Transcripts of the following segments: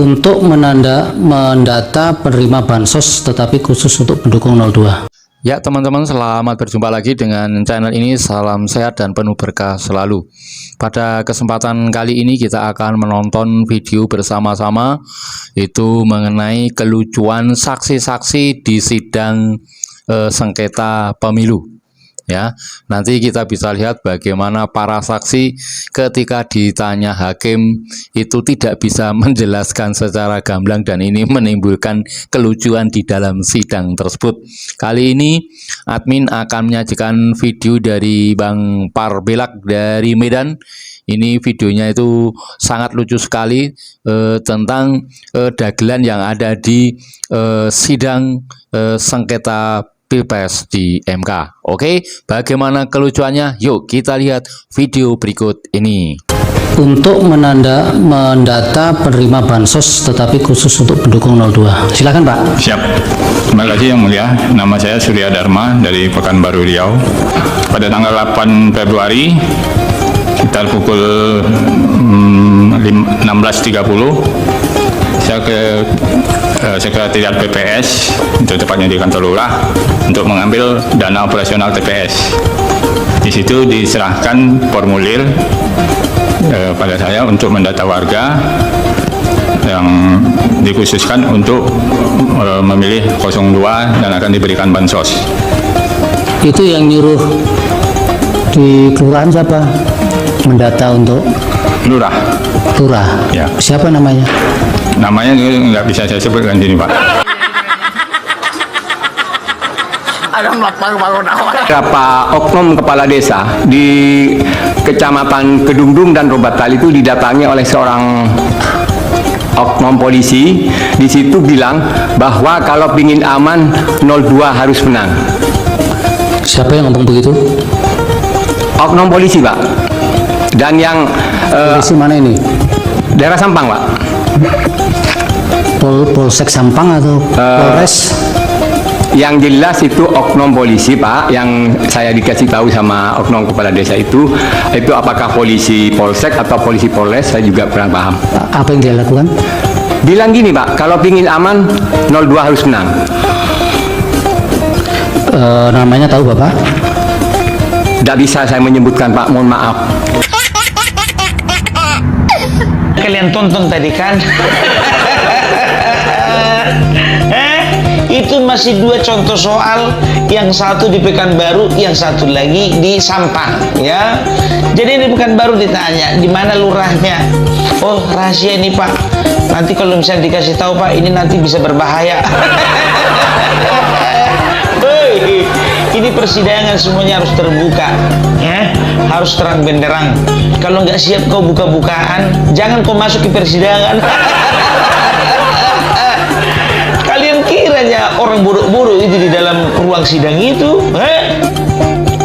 untuk mendata penerima bansos tetapi khusus untuk pendukung 02. Ya teman-teman, selamat berjumpa lagi dengan channel ini. Salam sehat dan penuh berkah selalu. Pada kesempatan kali ini kita akan menonton video bersama-sama, itu mengenai kelucuan saksi-saksi di sidang sengketa pemilu. Ya, nanti kita bisa lihat bagaimana para saksi ketika ditanya hakim itu tidak bisa menjelaskan secara gamblang, dan ini menimbulkan kelucuan di dalam sidang tersebut. Kali ini admin akan menyajikan video dari Bang Parbelak dari Medan. Ini videonya itu sangat lucu sekali tentang dagelan yang ada di sidang sengketa Pilpres di MK. Oke, bagaimana kelucuannya? Yuk kita lihat video berikut ini. Untuk mendata penerima bansos tetapi khusus untuk pendukung 02. Silakan Pak. Siap. Terima kasih Yang Mulia. Nama saya Surya Dharma dari Pekanbaru Riau. Pada tanggal 8 Februari sekitar pukul 16.30 saya ke sekretariat PPS, itu tepatnya di kantor lurah, untuk mengambil dana operasional TPS. Di situ diserahkan formulir pada saya untuk mendata warga yang dikhususkan untuk memilih 02 dan akan diberikan bansos. Itu yang nyuruh di kelurahan siapa? Mendata untuk Lurah. lurah. Ya. Siapa namanya? Namanya nggak bisa saya sebutkan di sini, Pak. Beberapa oknum kepala desa di Kecamatan Kedungdung dan Robatal itu didatangi oleh seorang oknum polisi. Di situ bilang bahwa kalau pingin aman 02 harus menang. Siapa yang ngomong begitu? Oknum polisi, Pak. Dan yang Polisi mana ini? daerah Sampang, Pak. Polsek Sampang atau Polres? Yang jelas itu oknum polisi, Pak. Yang saya dikasih tahu sama oknum kepala desa itu apakah polisi polsek atau polisi polres, saya juga kurang paham. Apa yang dia lakukan? Bilang gini, Pak, kalau pingin aman 02 harus menang. Namanya tahu Bapak? Tidak bisa saya menyebutkan, Pak, mohon maaf. Kalian tonton tadi kan? Itu masih dua contoh soal, yang satu di Pekanbaru, yang satu lagi di Sampang, ya. Jadi di Pekanbaru ditanya, di mana lurahnya? Oh, rahasia ini, Pak. Nanti kalau misalnya dikasih tahu, Pak, ini nanti bisa berbahaya. Hei, ini persidangan semuanya harus terbuka, ya, harus terang benderang. Kalau nggak siap kau buka-bukaan, jangan kau masuk ke persidangan. Kalian kiranya orang bodoh-bodoh itu di dalam ruang sidang itu?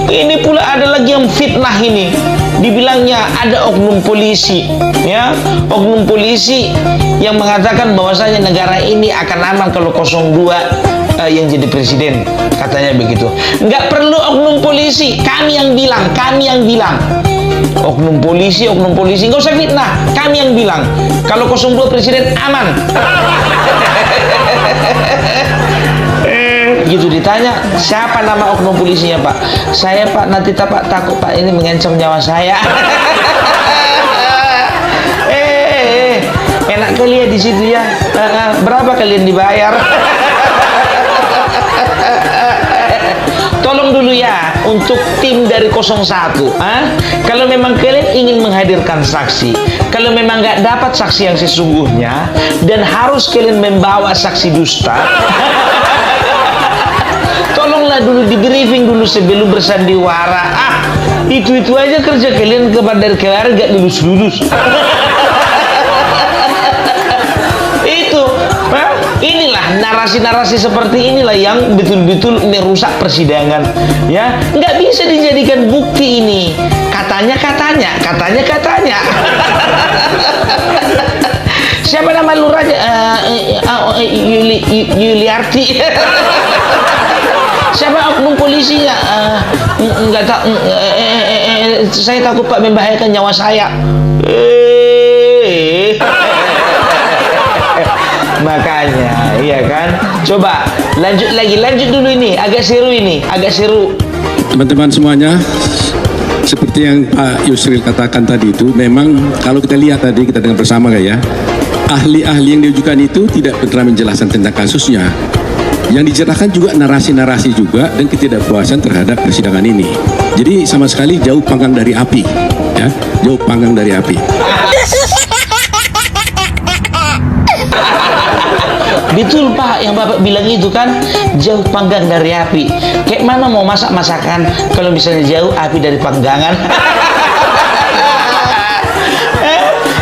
Ini pula ada lagi yang fitnah ini. Dibilangnya ada oknum polisi, ya, oknum polisi yang mengatakan bahwasanya negara ini akan aman kalau 02 yang jadi presiden, katanya begitu. Nggak perlu oknum polisi, kami yang bilang, oknum polisi, nggak usah fitnah, kami yang bilang kalau 02 presiden aman. Gitu ditanya, siapa nama oknum polisinya, Pak? Saya, Pak. Nanti Pak takut, Pak, ini mengancam nyawa saya. Enak kali ya di situ ya. Berapa kalian dibayar? Tolong dulu ya untuk tim dari 01. Kalau memang kalian ingin menghadirkan saksi, kalau memang nggak dapat saksi yang sesungguhnya dan harus kalian membawa saksi dusta, tolonglah dulu di briefing dulu sebelum bersandiwara. Itu aja kerja kalian kepada keluarga gak lulus. Inilah narasi-narasi seperti inilah yang betul-betul merusak persidangan, ya. Nggak bisa dijadikan bukti ini. Katanya. Siapa nama lurahnya? Yuliarti. Siapa oknum polisinya? Nggak tahu. Saya takut, Pak, membahayakan nyawa saya. Makanya, iya kan? Coba lanjut dulu ini, agak seru. Teman-teman semuanya, seperti yang Pak Yusril katakan tadi itu, memang kalau kita lihat tadi, kita dengar bersama ya, ahli-ahli yang diajukan itu tidak benar menjelaskan tentang kasusnya. Yang diceritakan juga narasi-narasi juga dan ketidakpuasan terhadap persidangan ini. Jadi sama sekali jauh panggang dari api, ya, jauh panggang dari api. Betul Pak, yang Bapak bilang itu kan jauh panggang dari api. Kayak mana mau masak masakan kalau misalnya jauh api dari panggangan?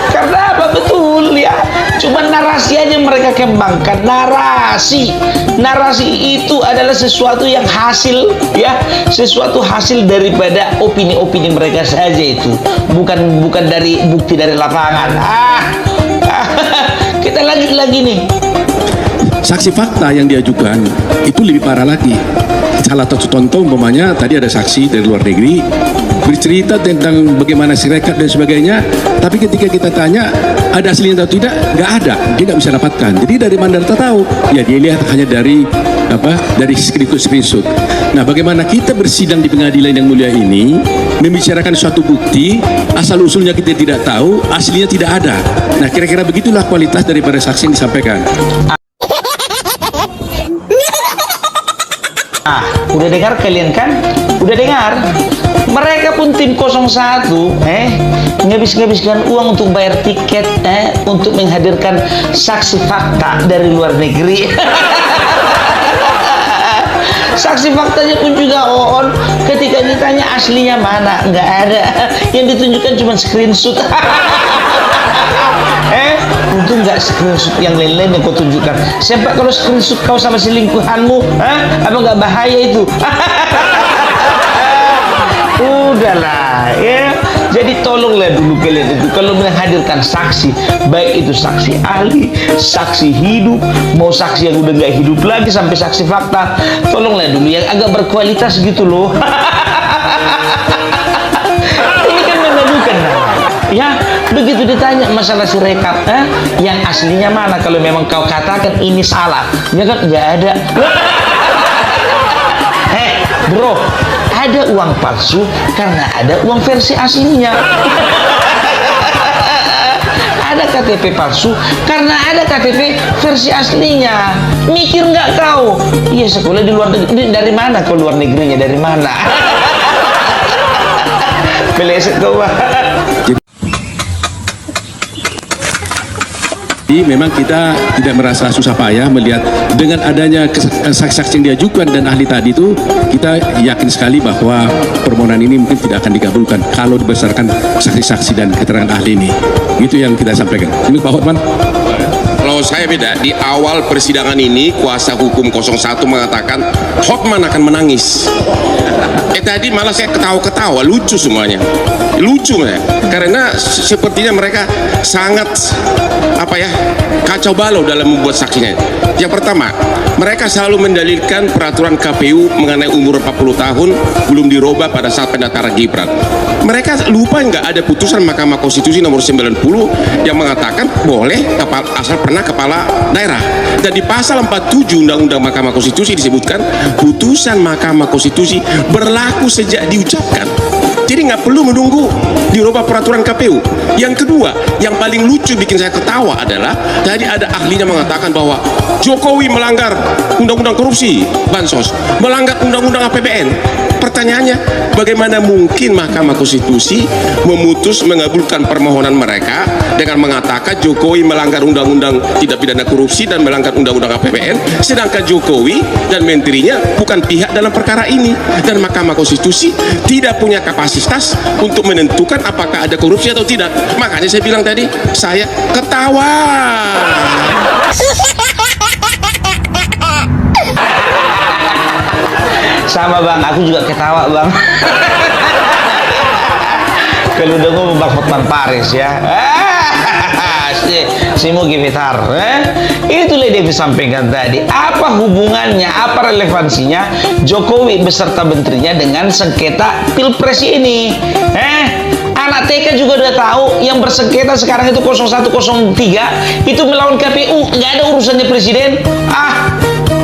Karena apa? Betul ya. Cuma narasi aja mereka kembangkan. Narasi itu adalah sesuatu yang hasil ya, sesuatu hasil daripada opini-opini mereka saja itu. Bukan dari bukti dari lapangan. Kita lanjut lagi nih. Saksi fakta yang diajukan itu lebih parah lagi. Salah satu contoh umpamanya tadi ada saksi dari luar negeri bercerita tentang bagaimana sirekap dan sebagainya, tapi ketika kita tanya ada aslinya atau tidak, nggak ada, dia nggak bisa dapatkan. Jadi dari mana kita tahu? Ya dia lihat hanya dari dari screenshot. Nah, bagaimana kita bersidang di pengadilan yang mulia ini membicarakan suatu bukti asal usulnya kita tidak tahu, aslinya tidak ada. Nah, kira-kira begitulah kualitas daripada saksi yang disampaikan. Udah dengar kalian kan? Udah dengar? Mereka pun tim 01 ngabis-ngabiskan uang untuk bayar tiket untuk menghadirkan saksi fakta dari luar negeri. Saksi faktanya pun juga ketika ditanya aslinya mana, nggak ada. Yang ditunjukkan cuma screenshot. Untung nggak screenshot yang lain-lain yang kau tunjukkan. Siapa kalau screenshot kau sama selingkuhanmu, apa nggak bahaya itu? Udahlah ya. Jadi tolonglah dulu kalian itu kalau menghadirkan saksi, baik itu saksi ahli, saksi hidup, mau saksi yang udah nggak hidup lagi sampai saksi fakta, tolonglah dulu yang agak berkualitas gitu loh. Ini kan memalukan ya. Begitu ditanya masalah sirekap, yang aslinya mana? Kalau memang kau katakan ini salah, ya kan nggak ada. Bro, ada uang palsu karena ada uang versi aslinya. Ada KTP palsu karena ada KTP versi aslinya. Mikir nggak kau? Iya, sekolah di luar negeri. Dari mana kau luar negerinya? Dari mana? Beleset kau. Jadi memang kita tidak merasa susah payah melihat dengan adanya saksi-saksi yang diajukan dan ahli tadi itu, kita yakin sekali bahwa permohonan ini mungkin tidak akan dikabulkan kalau berdasarkan saksi-saksi dan keterangan ahli ini. Itu yang kita sampaikan. Ini Pak Hotman. Kalau saya beda, di awal persidangan ini kuasa hukum 01 mengatakan Hotman akan menangis. Tadi malah saya ketawa-ketawa, lucu semuanya. Lucu ya, karena sepertinya mereka sangat kacau balau dalam membuat saksinya. Yang pertama, mereka selalu mendalilkan peraturan KPU mengenai umur 40 tahun belum dirubah pada saat pendaftaran Gibran. Mereka lupa nggak ada putusan Mahkamah Konstitusi nomor 90 yang mengatakan boleh asal pernah kepala daerah. Dan di pasal 47 Undang-Undang Mahkamah Konstitusi disebutkan putusan Mahkamah Konstitusi berlaku sejak diucapkan. Jadi nggak perlu menunggu dirubah peraturan KPU. Yang kedua, yang paling lucu bikin saya ketawa adalah tadi ada ahlinya mengatakan bahwa Jokowi melanggar undang-undang korupsi, bansos, melanggar undang-undang APBN. Pertanyaannya, bagaimana mungkin Mahkamah Konstitusi memutus mengabulkan permohonan mereka dengan mengatakan Jokowi melanggar undang-undang tidak pidana korupsi dan melanggar undang-undang APBN, sedangkan Jokowi dan menterinya bukan pihak dalam perkara ini, dan Mahkamah Konstitusi tidak punya kapasitas untuk menentukan apakah ada korupsi atau tidak. Makanya saya bilang tadi, saya ketawa. Sama bang, aku juga ketawa bang. Kalau udah ngomong Bang Hotman Paris ya. Si Mugi Vitar, itulah dia disampaikan tadi. Apa hubungannya, apa relevansinya Jokowi beserta menterinya dengan sengketa pilpres ini? Anak TK juga udah tahu yang bersengketa sekarang itu 0103 itu melawan KPU, nggak ada urusannya presiden.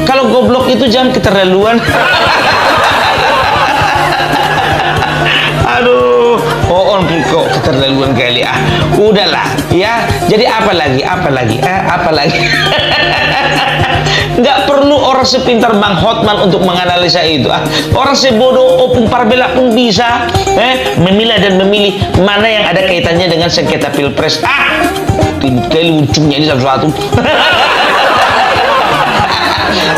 Kalau goblok itu jangan keterlaluan. Aduh, kok keterlaluan kali. Udahlah ya. Jadi apa lagi? Nggak perlu orang sepintar Bang Hotman untuk menganalisa itu. Orang sebodoh Opung Parbela pun bisa memilah dan memilih mana yang ada kaitannya dengan sengketa pilpres. Kali ujungnya ini satu-satu.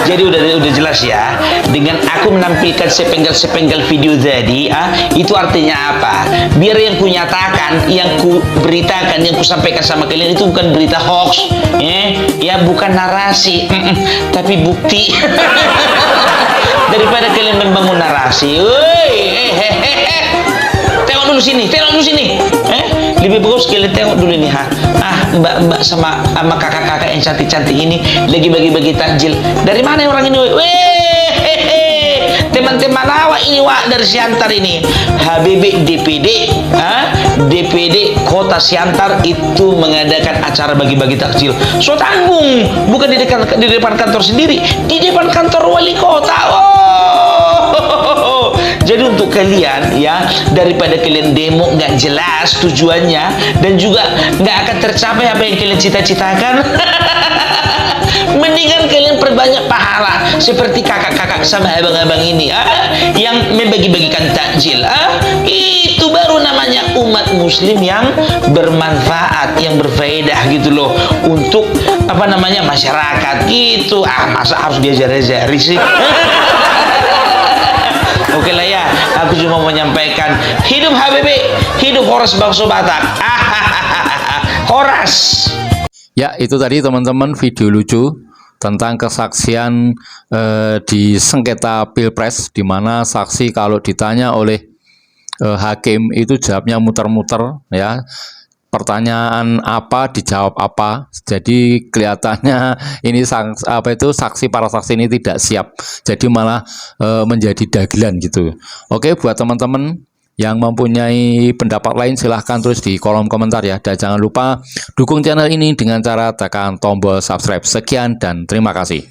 Jadi udah jelas ya. Dengan aku menampilkan sepenggal-sepenggal video tadi, itu artinya apa? Biar yang ku nyatakan, yang ku beritakan, yang ku sampaikan sama kalian itu bukan berita hoax, ya bukan narasi, tapi bukti. Daripada kalian membangun narasi, tengok dulu sini, lebih bagus kalian tengok dulu nih, mbak sama kakak-kakak yang cantik-cantik ini lagi bagi-bagi takjil. Dari mana orang ini? Teman-teman awak ini dari Siantar ini. Habibie DPD Kota Siantar itu mengadakan acara bagi-bagi takjil. So tanggung, bukan di depan kantor sendiri, di depan kantor wali kota. Jadi untuk kalian ya, daripada kalian demo nggak jelas tujuannya dan juga nggak akan tercapai apa yang kalian cita-citakan, mendingan kalian perbanyak pahala seperti kakak-kakak sama abang-abang ini yang membagi-bagikan takjil. Itu baru namanya umat muslim yang bermanfaat, yang berfaedah gitu loh untuk masyarakat gitu. Masa harus diajar-ajari sih? Oke lah ya, aku cuma menyampaikan hidup Habibie, hidup Horas Bangso Batak. Horas. Ya, itu tadi teman-teman video lucu tentang kesaksian di sengketa Pilpres, di mana saksi kalau ditanya oleh hakim itu jawabnya muter-muter ya. Pertanyaan apa dijawab apa, jadi kelihatannya ini saksi para saksi ini tidak siap, jadi malah menjadi dagelan gitu. Oke, buat teman-teman yang mempunyai pendapat lain silahkan tulis di kolom komentar ya, dan jangan lupa dukung channel ini dengan cara tekan tombol subscribe. Sekian dan terima kasih.